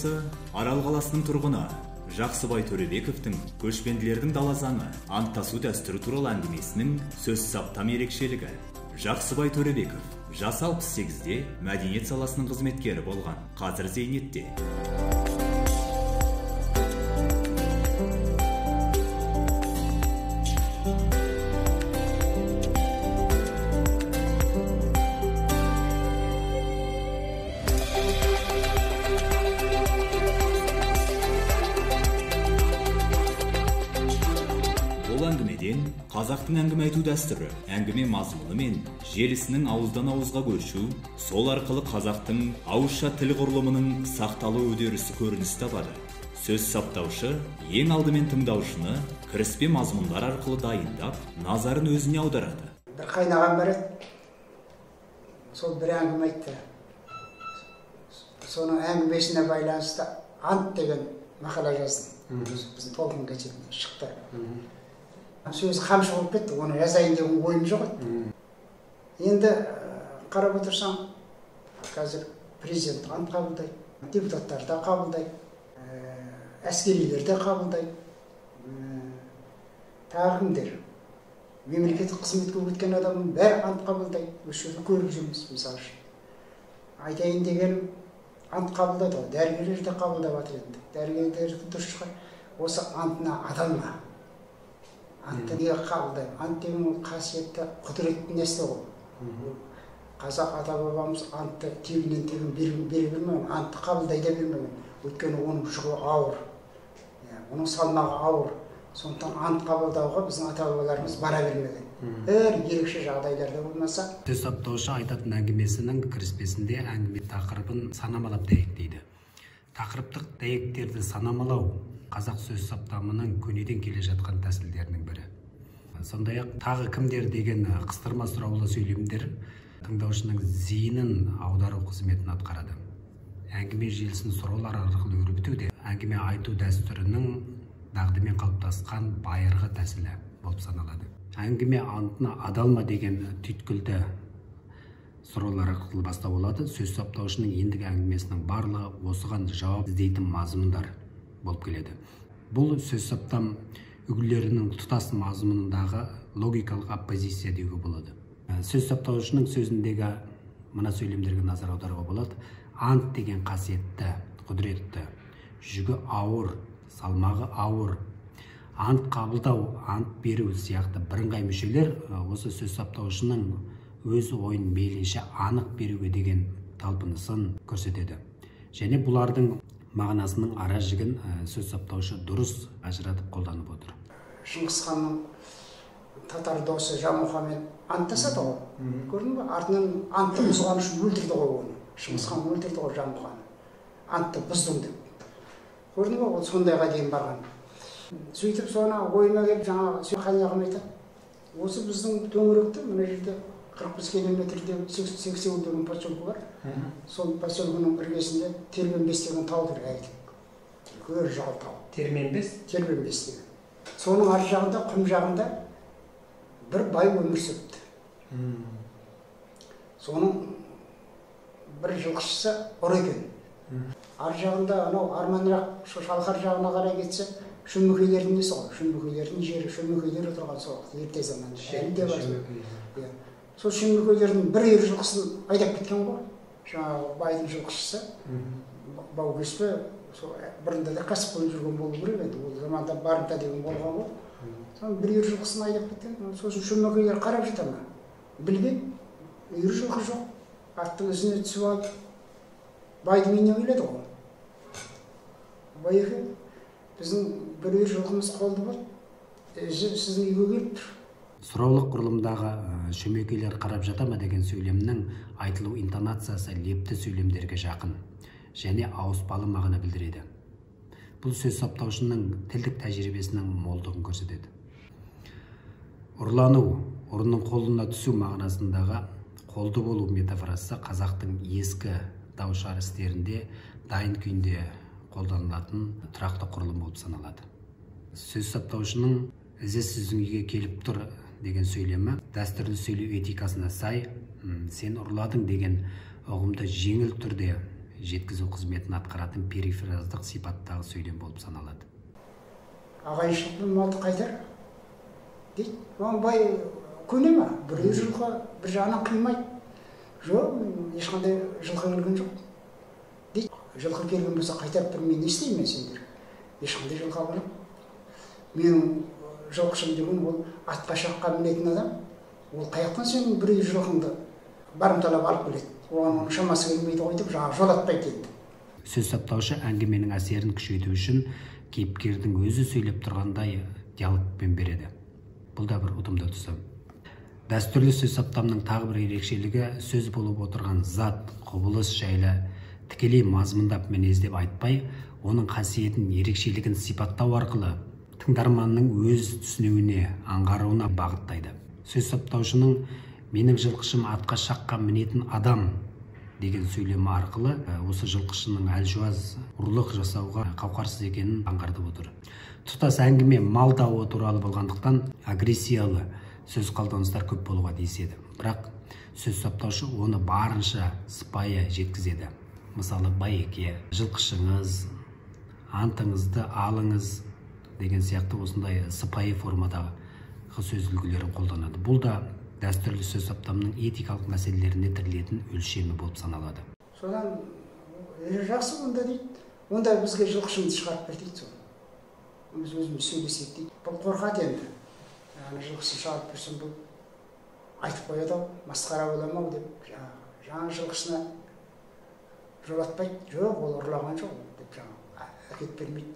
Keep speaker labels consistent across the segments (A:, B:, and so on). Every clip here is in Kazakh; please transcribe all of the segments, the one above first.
A: тыңдаушысы Арал қаласының тұрғыны Жақсыбай Төребековтің көшпенділердің дала заңы анттасу дәстүрі туралы әңгімесінің сөз саптам ерекшелігі. Жақсыбай Төребеков жасы 68-де мәдениет саласының қызметкері болған, қазір зейнетте. Әңгімеден қазақтың әңгіме айту дәстүрі, әңгіме мазмұны мен желісінің ауыздан ауызға көшу, сол арқылы қазақтың ауызша тіл құрылымының сақталу үдерісі көрініс табады. Сөз саптаушы ең алдымен тыңдаушыны кіріспе мазмұндар арқылы дайындап, назарын өзіне аударады.
B: Бір қайнаған бар еді, сол бір әңгіме айтты. Соның әңгімесіне байланысты ант деген мақала жаздым. Біздің толқын газетінде шықты. Сөз қамшы болып кетті, оны жазайын деген ойым жоқ еді. Енді қарап отырсам, қазір президент ант қабылдайды, депутаттар да қабылдайды, әскерилер де қабылдайды. Тағы кімдер? Мемлекеттік қызметке өткен адамның бәрі ант қабылдайды. Осы жерде көріп жүрміз, мысалы үшін. Айтайын дегенім, ант қабылдайды, дәрігерлер де қабылдап жатыр енді. Дәрігерлер дұрыс шығар. Осы антына адалма. Антты неге қабылдаймын? Ант деген ол қасиетті, құдіретті нәрсе ғой. Қазақ ата бабамыз антты тегінен тегін бере бермеген, антты қабылдай да бермеген. Өйткені оның жүгі ауыр, оның салмағы ауыр. Сондықтан ант қабылдауға біздің ата бабаларымыз бара бермеген. Бір ерекше жағдайларда болмаса.
C: Сөз саптаушы айтатын әңгімесінің кіріспесінде әңгіме тақырыбын санамалап дәйектейді. Тақырыптық дәйектерді санамалау қазақ сөз саптамының көнеден келе жатқан тәсілдерінің бірі. Сондай-ақ тағы кімдер деген қыстырма сұраулы сөйлемдер тыңдаушының зейінін аудару қызметін атқарады. Әңгіме желісін сұраулар арқылы өрбітуде әңгіме айту дәстүрінің дағдымен қалыптасқан байырғы тәсілі болып саналады. Әңгіме антына адалма деген түйткілді сұраулар арқылы бастау болады. Сөз саптаушының ендігі әңгімесінің барлығы осыған жауап іздейтін мазмұндар болып келеді. Бұл сөз саптам үлгілерінің тұтас мазмұнындағы логикалық оппозиция деуге болады. Сөз саптаушының сөзіндегі мына сөйлемдерге назар аударуға болады. Ант деген қасиетті, құдіретті, жүгі ауыр, салмағы ауыр, ант қабылдау, ант беру сияқты бірыңғай мүшелер осы сөз саптаушының өз ойын мейлінше анық беруге деген талпынысын көрсетеді. Және бұлардың мағынасының ара жігін сөз саптаушы дұрыс ажыратып қолданып отыр.
B: Шыңғыс ханның татар досы Жамұқамен анттасады ғой. Көрдің бе? Артынан антты бұзған үшін өлтірді ғой оны. Шыңғыс хан өлтірді ғой Жамұқаны. Антты бұздың деп. Көрдің бе? Ол сондайға дейін барған. Сөйтіп соны ойыма келіп жаңағы қайнағым айтады. Осы біздің төңіректе мына жерде 45 километрде 80 деген поселке бар. Сол поселкенің іргесінде Терменбес деген тау тұр әйтіп. Көр жал тау.
C: Терменбес?
B: Терменбес деген. Соның ар жағында, құм жағында бір бай өмір сүріпті. Соның бір жылқышысы ұры екен. Ар жағында, анау арманырақ шалқар жағына қарай кетсе, шөмекейлердің несі ғой? Шөмекейлердің жері, шөмекейлер отырған сол ерте заманда. Әлі де бар. Сол шөмекейлердің бір үйір жылқысын айдап кеткен ғой. Жаңағы байдың жылқышысы. Бау кеспе, бұрында да кәсіпқой жүрген болу керек еді. Ол заманда барымта деген болған ғой. Соның бір үйір жылқысын айдап кеткен. Сосын шөмекейлер қарап жата ма? Білген, үйір жылқы жоқ. Аттың ізіне түсіп алып, байдың үйіне келеді ғой. Бай екен, біздің бір үйір жылқымыз қолды бар. Сіздің үйге келіп тұр.
C: Сұраулық құрылымдағы шөмекейлер қарап жата ма деген сөйлемнің айтылу интонациясы лепті сөйлемдерге жақын және ауыспалы мағына білдіреді. Бұл сөз саптаушының тілдік тәжірибесінің молдығын көрсетеді. Ұрлану, ұрының қолына түсу мағынасындағы қолды болу метафорасы қазақтың ескі дауышар істерінде дайын күйінде қолданылатын тұрақты құрылым болып саналады. Сөз саптаушының ізі сіздің үйге келіп тұр деген сөйлемі дәстүрлі сөйлеу этикасына сай, сен ұрладың деген ұғымды жеңіл түрде жеткізу қызметін атқаратын перифериялдық сипаттағы сөйлем болып саналады.
B: Ағайыншылықпен малды қайтар дейді. Бай көне ма? Біреу жылқы бір жағынан қимайды. Жоқ, ешқандай жылқы келген жоқ дейді. Жылқы келген болса қайтарып тұрмын, мен не істеймін сендер? Ешқандай жылқы алған. Менің жылқышым деген ол атқа шаққа мінетін адам. Ол қаяқтан сенің біреу жылқыңды барымталап алып келеді. Оған шамасы келмейді ғой деп жаңағы жолатпайды енді.
C: Сөз саптаушы әңгіменің әсерін күшейту үшін кейіпкердің өзі сөйлеп тұрғандай диалогпен береді. Бұл да бір ұтымды тұсы. Дәстүрлі сөз саптамның тағы бір ерекшелігі сөз болып отырған зат, құбылыс жайлы тікелей мазмұндап мінездеп айтпай, оның қасиетін, ерекшелігін сипаттау арқылы тыңдарманның өз түсінуіне, аңғаруына бағыттайды. Сөз саптаушының менің жылқышым атқа шаққа мінетін адам деген сөйлемі арқылы осы жылқышының әлжуаз ұрлық жасауға қауқарсыз екенін аңғартып отыр. Тұтас әңгіме мал дауы туралы болғандықтан агрессиялы сөз қолданыстар көп болуға тиіседі. Бірақ сөз саптаушы оны барынша сыпайы жеткізеді. Мысалы, байеке, жылқышыңыз, антыңызды алыңыз деген сияқты осындай сыпайы формадағы сөз үлгілерін қолданады. Бұл да дәстүрлі сөз саптамның этикалық мәселелеріне тірелетін өлшемі болып саналады.
B: Содан жақсы онда дейді, онда бізге жылқышымызды шығарып бер дейді. Біз өзіміз сөйлесек дейді. Бұл қорқады енді. Жылқысын шығарып берсем бұл айтып қояды, масқара боламау деп жаңа жылқышына жолатпайды. Жоқ, ол ұрлаған жоқ деп жаңа әкет бермейді.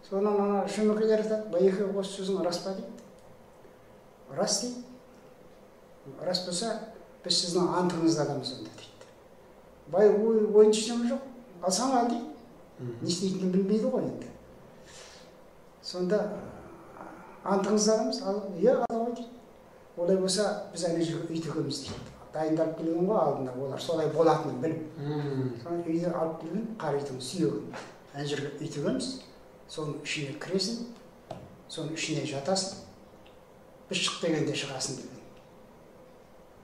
B: Содан ана шөмекейлер айтады, байеке осы сөзің рас па дейді. Рас дейді. Рас болса, біз сіздің антыңызды аламыз онда дейді. Бай ойын шешімі жоқ, алсаң ал дейді. Не істейтінін білмейді ғой енді. Сонда антыңызды аламыз, иә ала ғой дейді. Олай болса, біз әне жерге үй тігеміз дейді. Дайындалып келген ғой алдында, олар солай болатынын біліп. Соны үйді алып келген қаридың сүйегін. Әне жерге үй тігеміз, соның ішіне кіресің, соның ішіне жатасың. Біз шық дегенде шығасың деген.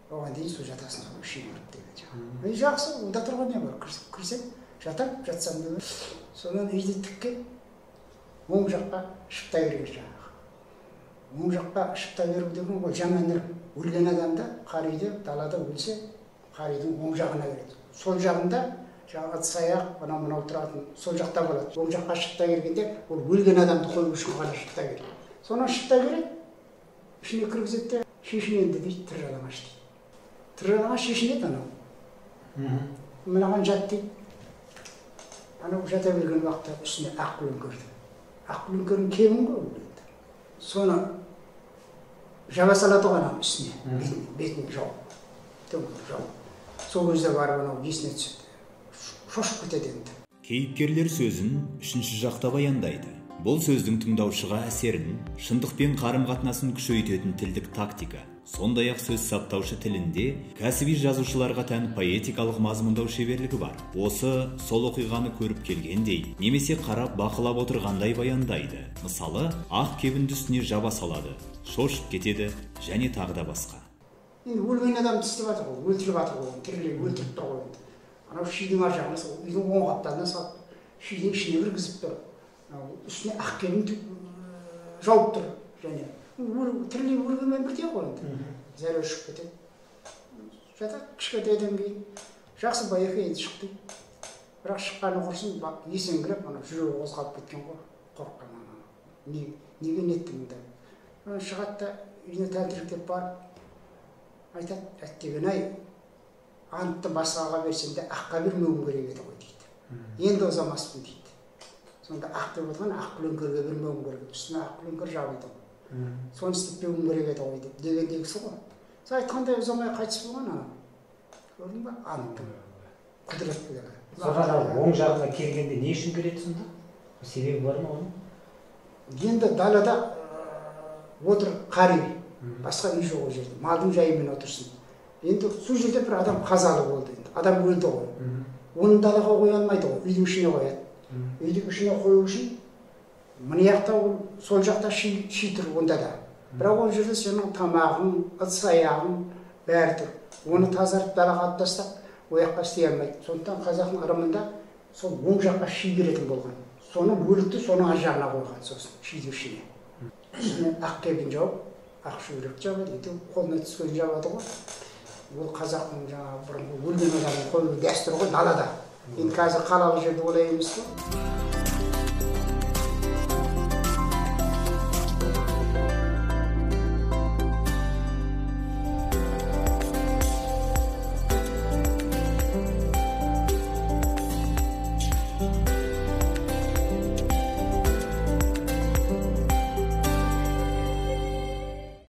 B: Оған дейін сол жатасың, соның ішіне кіріп деген жаңағы. Жақсы, онда тұрған не бар, кірсем, жатам, жатсам деген. Содан үйді тіккен, оң жаққа шықтай берген жаңағы. Оң жаққа шықтай беру деген ол жаманырып. Өлген адамда қариды далада өлсе, қаридың оң жағына береді. Сол жағында жаңағы ыдыс-аяқ, мынау тұратын сол жақта болады. Оң жаққа шықтай бергенде ол өлген адамды қою үшін ғана шықтай береді. Сонан шықтай береді, ішіне кіргізеді де шешіненді дейді, тірі жалаңаш дейді. Тірі жалаңаш шешінеді анау. Мынаған жат дейді. Анау жата берген уақытта үстіне ақ көлеңкерді. Ақ көлеңкердің кебін ғой өледі. Соны жаба салады ғой анау үстіне, бетін жауып. Сол кезде барып анау есіне түседі. Шошып кетеді енді.
A: Кейіпкерлер сөзін үшінші жақта баяндайды. Бұл сөздің тыңдаушыға әсерін, шындықпен қарым-қатынасын күшейтетін тілдік тактика. Сондай-ақ сөз саптаушы тілінде кәсіби жазушыларға тән поэтикалық мазмұндау шеберлігі бар. Осы сол оқиғаны көріп келгендей, немесе қарап бақылап отырғандай баяндайды. Мысалы, ақ кебінді үстіне жаба салады, шошып кетеді және тағы да басқа.
B: Енді өлген адамды істеп жатыр ғой, өлтіріп жатыр ғой, тірілей өлтіріп тұр ғой енді. Анау шидің ар жағына сол үйдің оң қапталына салып, шидің ішіне кіргізіп тұр. Үстіне ақ кебін жауып тұр және тірілей өлгенмен бірдей ғой енді. Зәре ұшып кетеді. Жатады кішкентайдан кейін. Жақсы байеке енді шық дейді. Бірақ шыққаны құрсын, есеңгіреп, жүрегі қозғалып кеткен ғой, қорыққаннан. Неге неттің мұнда? Шығады да үйіне тәлтіректеп барып, айтады, әттеген-ай, антты басқаға берсем де аққа бермеуім керек еді ғой дейді. Енді озамаспын дейді. Сонда ақ деп отырған ақ көлеңкерге бермеуім керек. Үстіне ақ көлеңкер жабылды. Соны істетпеуім керек еді ғой деп дегендегісі ғой. Сол айтқандай ұзамай қайтыс болған ана. Көрдің ба? Анттың құдіретті.
C: Соған оң жағына келгенде не үшін келеді сонда? Себебі бар ма оның?
B: Енді далада отыр қари. Басқа үй жоқ ол жерде. Малдың жайымен отырсын. Енді сол жерде бір адам қазалы болды енді. Адам өлді ғой. Оны далаға қоя алмайды ғой. Үйдің ішіне қояды. Үйдің ішіне қою үшін мына жақта ол сол жақта ши тұр онда да. Бірақ ол жерде сенің тамағың, ыдыс-аяғың бәрі тұр. Оны тазартып далаға алып тастап, ол жаққа істей алмайды. Сондықтан қазақтың ырымында сол оң жаққа ши беретін болған. Соны өлікті соның ар жағына қойған, сосын шидің ішіне. Үстіне ақ кебін жауып, ақ шүберек жабады, қолына түскен жабады ғой. Ол қазақтың жаңағы бұрынғы өлген адамның қою дәстүрі ғой далада. Енді қазір қалалы жерде олай емес қой.